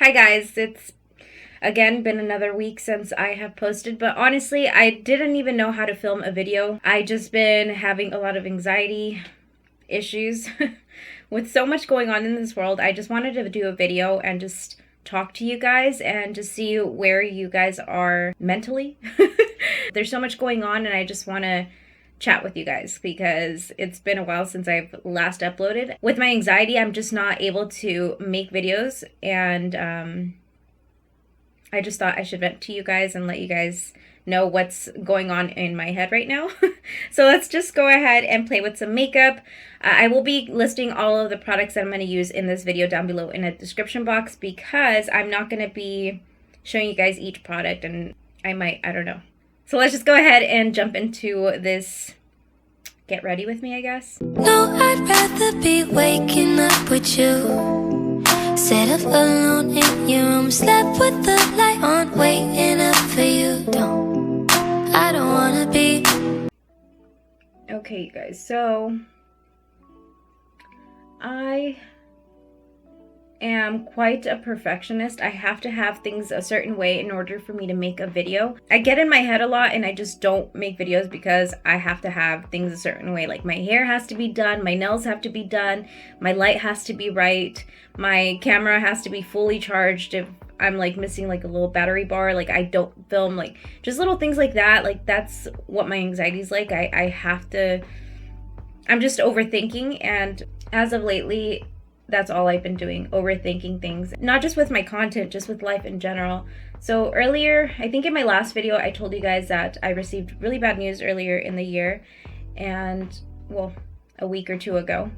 Hi guys, it's again been another week since I have posted, but honestly, I didn't even know how to film a video. I just been having a lot of anxiety issues with so much going on in this world. I just wanted to do a video and just talk to you guys and just see where you guys are mentally. There's so much going on and I just want to chat with you guys because it's been a while since I've last uploaded. With my anxiety, I'm just not able to make videos, and I just thought I should vent to you guys and let you guys know what's going on in my head right now. So let's just go ahead and play with some makeup. I will be listing all of the products that I'm going to use in this video down below in a description box because I'm not going to be showing you guys each product, and I don't know. So let's just go ahead and jump into this. Get ready with me, I guess. No, I'd rather be waking up with you. Set up alone in your room, slept with the light on, waiting up for you. I don't wanna be. Okay, you guys, so I am quite a perfectionist. I have to have things a certain way in order for me to make a video. I get in my head a lot and I just don't make videos because I have to have things a certain way. Like my hair has to be done, my nails have to be done, my light has to be right, my camera has to be fully charged. If I'm like missing like a little battery bar, like I don't film, like just little things like that. Like that's what my anxiety is like. I have to, I'm just overthinking, and as of lately, that's all I've been doing, overthinking things. Not just with my content, just with life in general. So earlier, I think in my last video, I told you guys that I received really bad news earlier in the year. And, well, a week or two ago.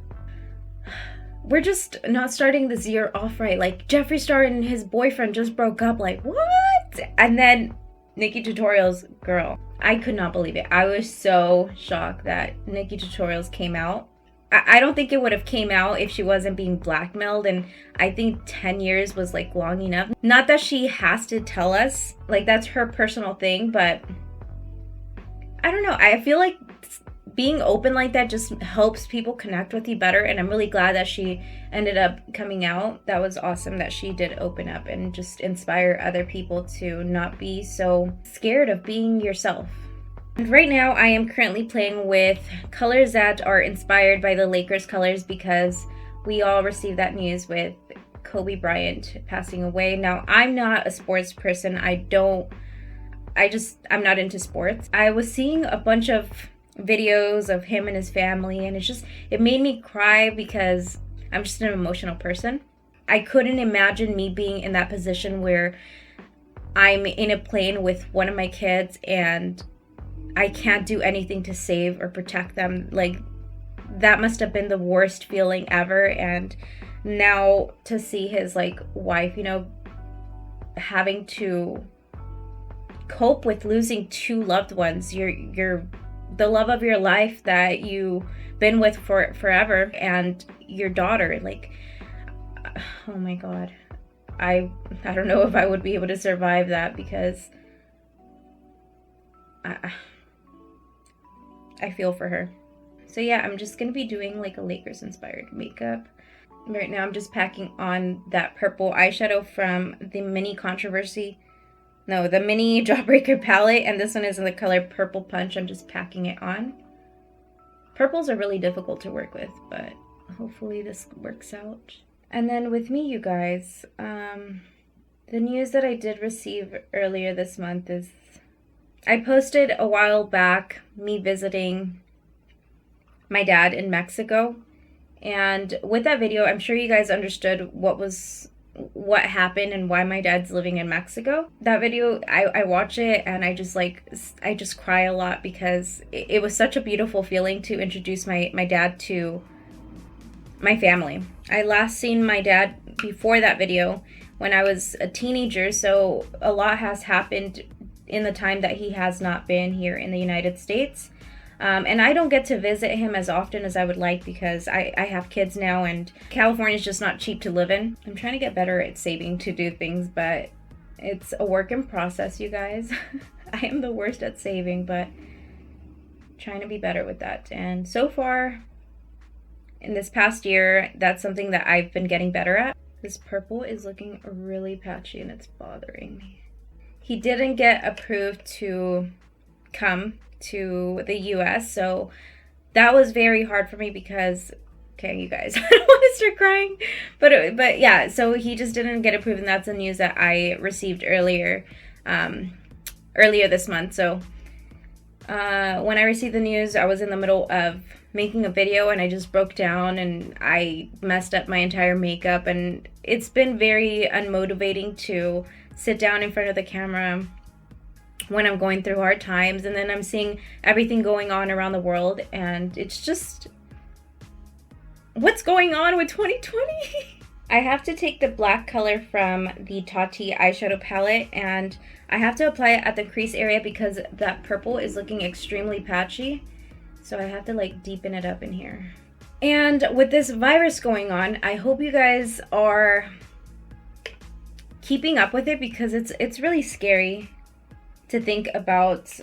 We're just not starting this year off right. Like, Jeffree Star and his boyfriend just broke up. Like, what? And then Nikki Tutorials, girl, I could not believe it. I was so shocked that Nikki Tutorials came out. I don't think it would have came out if she wasn't being blackmailed, and I think 10 years was like long enough. Not that she has to tell us, like that's her personal thing, but I don't know. I feel like being open like that just helps people connect with you better, and I'm really glad that she ended up coming out. That was awesome that she did open up and just inspire other people to not be so scared of being yourself. And right now I am currently playing with colors that are inspired by the Lakers colors because we all received that news with Kobe Bryant passing away. Now, I'm not a sports person. I'm not into sports. I was seeing a bunch of videos of him and his family, and it made me cry because I'm just an emotional person. I couldn't imagine me being in that position where I'm in a plane with one of my kids and I can't do anything to save or protect them. Like, that must have been the worst feeling ever. And now to see his like wife, having to cope with losing two loved ones, the love of your life that you've been with for forever, and your daughter, like, oh my God. I don't know if I would be able to survive that because I feel for her. So yeah, I'm just gonna be doing like a Lakers inspired makeup. Right now I'm just packing on that purple eyeshadow from the mini Jawbreaker palette, and this one is in the color Purple Punch. I'm just packing it on. Purples are really difficult to work with, but hopefully this works out. And then with me, you guys, the news that I did receive earlier this month is I posted a while back me visiting my dad in Mexico, and with that video I'm sure you guys understood what happened and why my dad's living in Mexico. That video, I watch it and I just cry a lot because it was such a beautiful feeling to introduce my dad to my family. I last seen my dad before that video when I was a teenager, so a lot has happened in the time that he has not been here in the United States. And I don't get to visit him as often as I would like because I have kids now, and California is just not cheap to live in. I'm trying to get better at saving to do things, but it's a work in process, you guys. I am the worst at saving, but trying to be better with that. And so far, in this past year, that's something that I've been getting better at. This purple is looking really patchy and it's bothering me. He didn't get approved to come to the US, so that was very hard for me because, okay, you guys, I don't want to start crying, but yeah, so he just didn't get approved, and that's the news that I received earlier this month. So when I received the news, I was in the middle of making a video and I just broke down and I messed up my entire makeup, and it's been very unmotivating to sit down in front of the camera when I'm going through hard times, and then I'm seeing everything going on around the world, and it's just, what's going on with 2020? I have to take the black color from the Tati eyeshadow palette and I have to apply it at the crease area because that purple is looking extremely patchy. So I have to like deepen it up in here. And with this virus going on, I hope you guys are keeping up with it because it's really scary to think about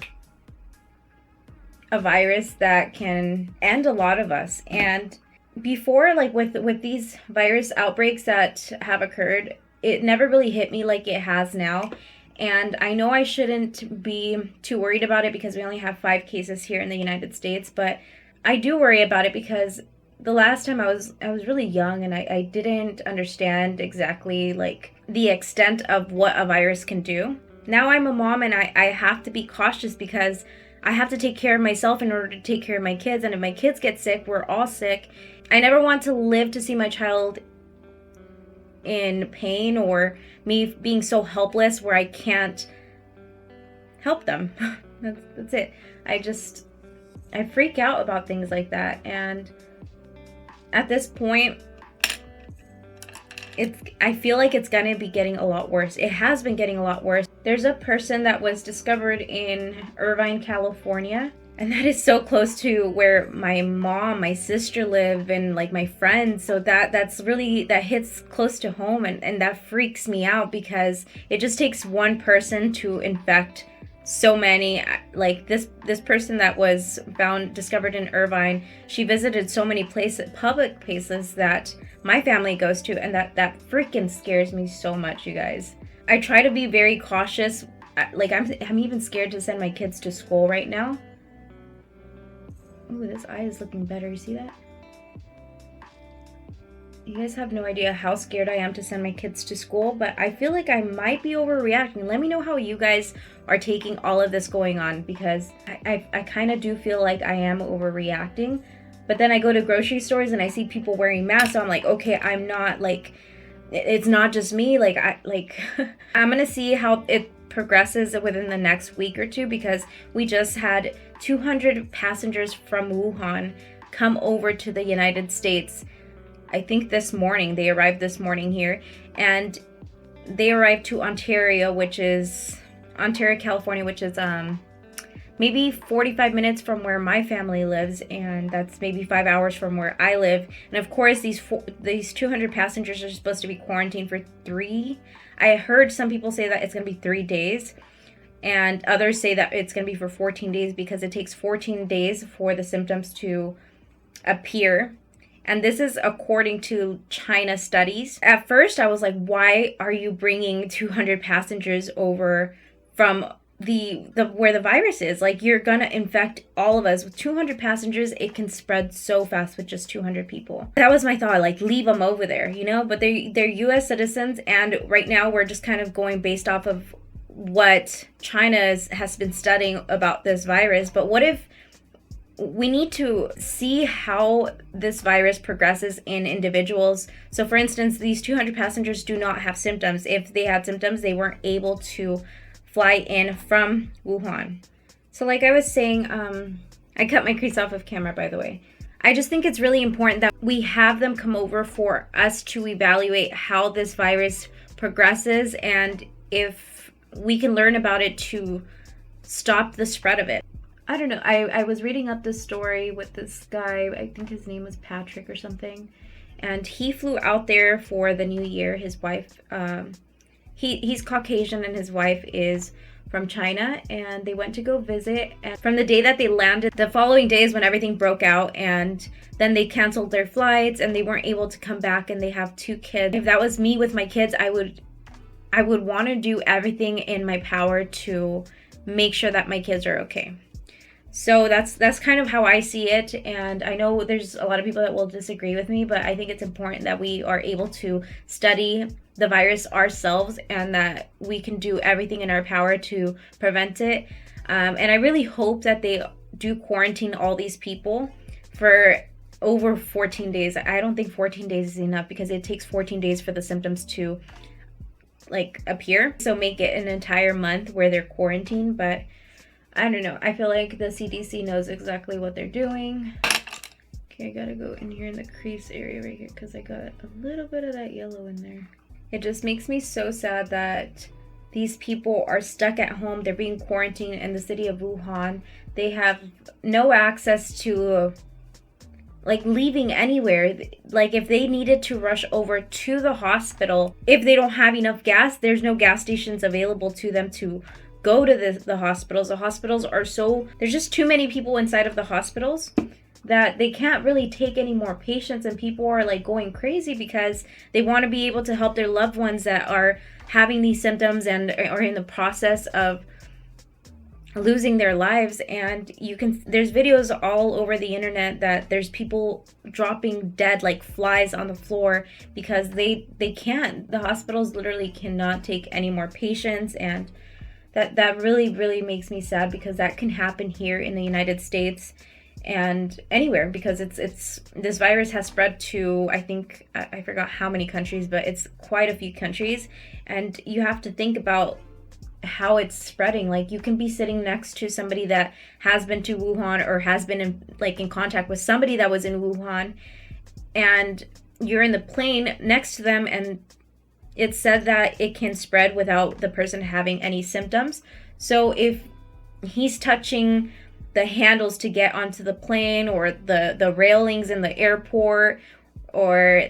a virus that can end a lot of us. And before, like with these virus outbreaks that have occurred, it never really hit me like it has now. And I know I shouldn't be too worried about it because we only have 5 cases here in the United States, but I do worry about it because the last time I was really young and I didn't understand exactly like the extent of what a virus can do. Now I'm a mom and I have to be cautious because I have to take care of myself in order to take care of my kids. And if my kids get sick, we're all sick. I never want to live to see my child in pain or me being so helpless where I can't help them. That's it. I freak out about things like that. And at this point, I feel like it's gonna be getting a lot worse. It has been getting a lot worse. There's a person that was discovered in Irvine, California, and that is so close to where my mom, my sister live, and like my friends. So that hits close to home, and that freaks me out because it just takes one person to infect so many. Like this person that was discovered in Irvine, she visited so many public places that my family goes to, and that freaking scares me so much, you guys. I try to be very cautious. Like I'm even scared to send my kids to school right now. Ooh, this eye is looking better. You see that? You guys have no idea how scared I am to send my kids to school, but I feel like I might be overreacting. Let me know how you guys are taking all of this going on, because I kind of do feel like I am overreacting. But then I go to grocery stores and I see people wearing masks, so I'm like, okay, I'm not like, it's not just me. Like I'm gonna see how it progresses within the next week or two, because we just had 200 passengers from Wuhan come over to the United States. I think this morning, they arrived this morning here, and they arrived to Ontario, California, which is maybe 45 minutes from where my family lives, and that's maybe 5 hours from where I live. And of course, these 200 passengers are supposed to be quarantined for 3. I heard some people say that it's going to be 3 days, and others say that it's going to be for 14 days because it takes 14 days for the symptoms to appear. And this is according to China studies. At first, I was like, why are you bringing 200 passengers over from where the virus is? Like, you're gonna infect all of us. With 200 passengers, it can spread so fast with just 200 people. That was my thought, like, leave them over there, you know? But they're US citizens, and right now we're just kind of going based off of what China has been studying about this virus. But what if we need to see how this virus progresses in individuals? So for instance, these 200 passengers do not have symptoms. If they had symptoms, they weren't able to fly in from Wuhan. So like I was saying, I cut my crease off of camera, by the way. I just think it's really important that we have them come over for us to evaluate how this virus progresses, and if we can learn about it to stop the spread of it. I don't know. I was reading up this story with this guy. I think his name was Patrick or something. And he flew out there for the new year. His wife, he's Caucasian, and his wife is from China, and they went to go visit. And from the day that they landed, the following day is when everything broke out, and then they canceled their flights and they weren't able to come back, and they have 2 kids. If that was me with my kids, I would want to do everything in my power to make sure that my kids are okay. So that's kind of how I see it, and I know there's a lot of people that will disagree with me, but I think it's important that we are able to study the virus ourselves and that we can do everything in our power to prevent it. And I really hope that they do quarantine all these people for over 14 days. I don't think 14 days is enough because it takes 14 days for the symptoms to like appear. So make it an entire month where they're quarantined, but I don't know. I feel like the CDC knows exactly what they're doing. Okay, I gotta go in here in the crease area right here because I got a little bit of that yellow in there. It just makes me so sad that these people are stuck at home. They're being quarantined in the city of Wuhan. They have no access to like leaving anywhere. Like if they needed to rush over to the hospital, if they don't have enough gas, there's no gas stations available to them to go to the hospitals. The hospitals are there's just too many people inside of the hospitals that they can't really take any more patients, and people are like going crazy because they want to be able to help their loved ones that are having these symptoms and are in the process of losing their lives. And there's videos all over the internet that there's people dropping dead like flies on the floor because the hospitals literally cannot take any more patients. And that really makes me sad because that can happen here in the United States and anywhere, because this virus has spread to, I think, I forgot how many countries, but it's quite a few countries. And you have to think about how it's spreading. Like you can be sitting next to somebody that has been to Wuhan or has been in contact with somebody that was in Wuhan, and you're in the plane next to them, and it said that it can spread without the person having any symptoms. So if he's touching the handles to get onto the plane or the railings in the airport, or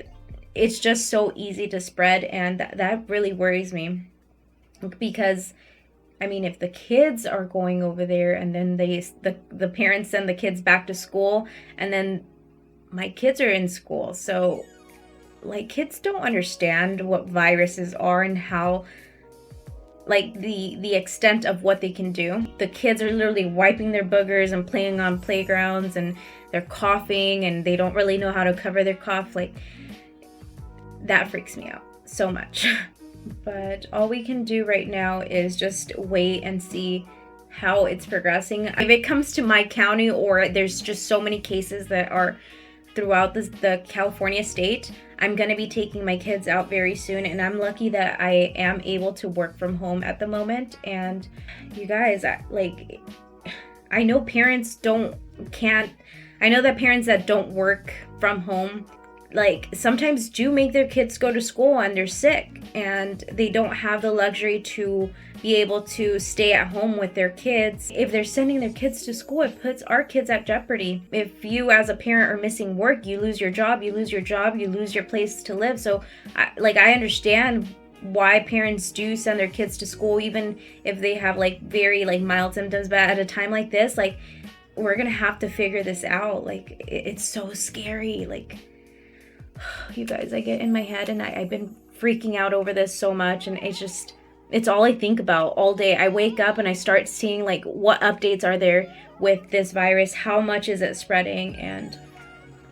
it's just so easy to spread, and that really worries me. Because I mean, if the kids are going over there and then the parents send the kids back to school, and then my kids are in school, so like kids don't understand what viruses are and how like the extent of what they can do. The kids are literally wiping their boogers and playing on playgrounds, and they're coughing and they don't really know how to cover their cough. Like that freaks me out so much. But all we can do right now is just wait and see how it's progressing. If it comes to my county, or there's just so many cases that are throughout the California state, I'm gonna be taking my kids out very soon, and I'm lucky that I am able to work from home at the moment. And you guys, I know parents I know that parents that don't work from home like sometimes do make their kids go to school and they're sick, and they don't have the luxury to be able to stay at home with their kids. If they're sending their kids to school, it puts our kids at jeopardy. If you as a parent are missing work, you lose your job, you lose your place to live. So I understand why parents do send their kids to school, even if they have like very like mild symptoms. But at a time like this, like we're gonna have to figure this out. Like it's so scary. Like you guys, I get in my head, and I've been freaking out over this so much, and it's all I think about all day. I wake up and I start seeing like what updates are there with this virus, how much is it spreading, and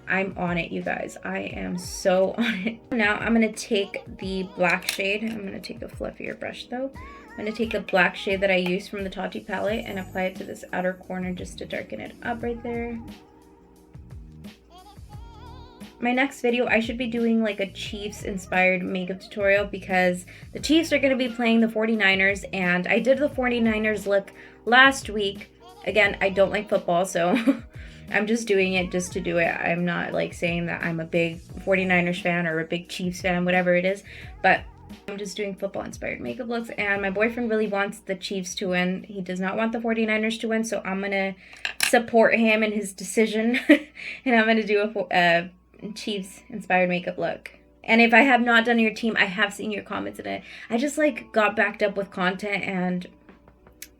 I'm on it, you guys. I am so on it. Now I'm gonna take the black shade. I'm gonna take a fluffier brush though. I'm gonna take the black shade that I used from the Tati palette and apply it to this outer corner just to darken it up right there. My next video, I should be doing like a Chiefs inspired makeup tutorial because the Chiefs are going to be playing the 49ers, and I did the 49ers look last week. Again, I don't like football, so I'm just doing it just to do it. I'm not like saying that I'm a big 49ers fan or a big Chiefs fan, whatever it is, but I'm just doing football inspired makeup looks. And my boyfriend really wants the Chiefs to win. He does not want the 49ers to win, so I'm going to support him in his decision and I'm going to do a Chiefs inspired makeup look. And if I have not done your team, I have seen your comments in it. I just like got backed up with content, and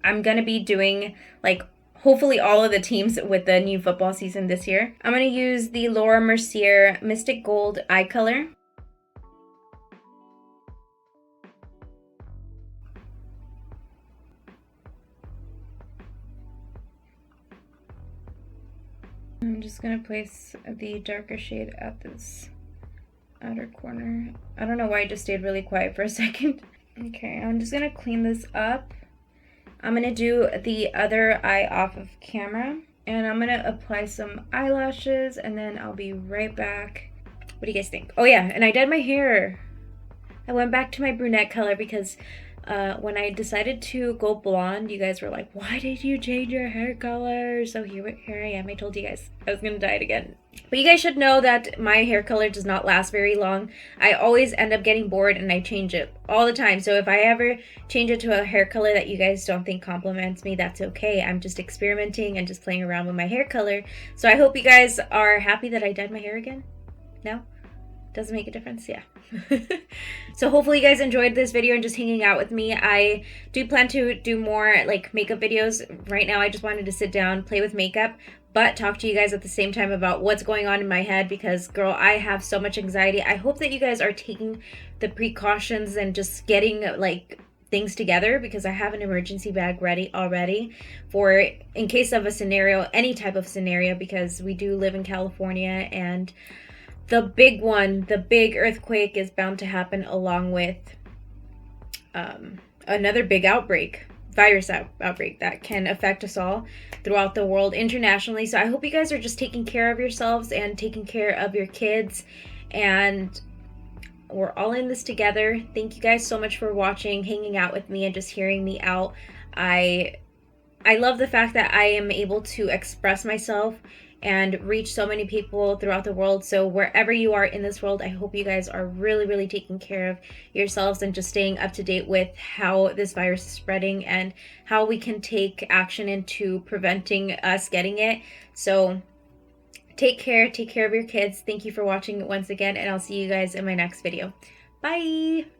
I'm gonna be doing like hopefully all of the teams with the new football season this year. I'm gonna use the Laura Mercier Mystic Gold eye color. I'm just gonna place the darker shade at this outer corner. I don't know why I just stayed really quiet for a second. Okay, I'm just gonna clean this up. I'm gonna do the other eye off of camera, and I'm gonna apply some eyelashes, and then I'll be right back. What do you guys think? Oh yeah, and I dyed my hair. I went back to my brunette color because when I decided to go blonde, you guys were like, why did you change your hair color? So here I am. I told you guys I was gonna dye it again. But you guys should know that my hair color does not last very long. I always end up getting bored and I change it all the time. So if I ever change it to a hair color that you guys don't think compliments me, that's okay. I'm just experimenting and just playing around with my hair color. So I hope you guys are happy that I dyed my hair again. No? Doesn't make a difference? Yeah. So hopefully you guys enjoyed this video and just hanging out with me. I do plan to do more like makeup videos. Right now I just wanted to sit down, play with makeup, but talk to you guys at the same time about what's going on in my head because girl, I have so much anxiety. I hope that you guys are taking the precautions and just getting like things together because I have an emergency bag ready already for in case of a scenario, any type of scenario, because we do live in California and the big one, the big earthquake is bound to happen along with another big outbreak, virus outbreak that can affect us all throughout the world internationally. So I hope you guys are just taking care of yourselves and taking care of your kids, and we're all in this together. Thank you guys so much for watching, hanging out with me, and just hearing me out. I love the fact that I am able to express myself and reach so many people throughout the world. So wherever you are in this world, I hope you guys are really, really taking care of yourselves and just staying up to date with how this virus is spreading and how we can take action into preventing us getting it. So take care of your kids. Thank you for watching once again, and I'll see you guys in my next video. Bye!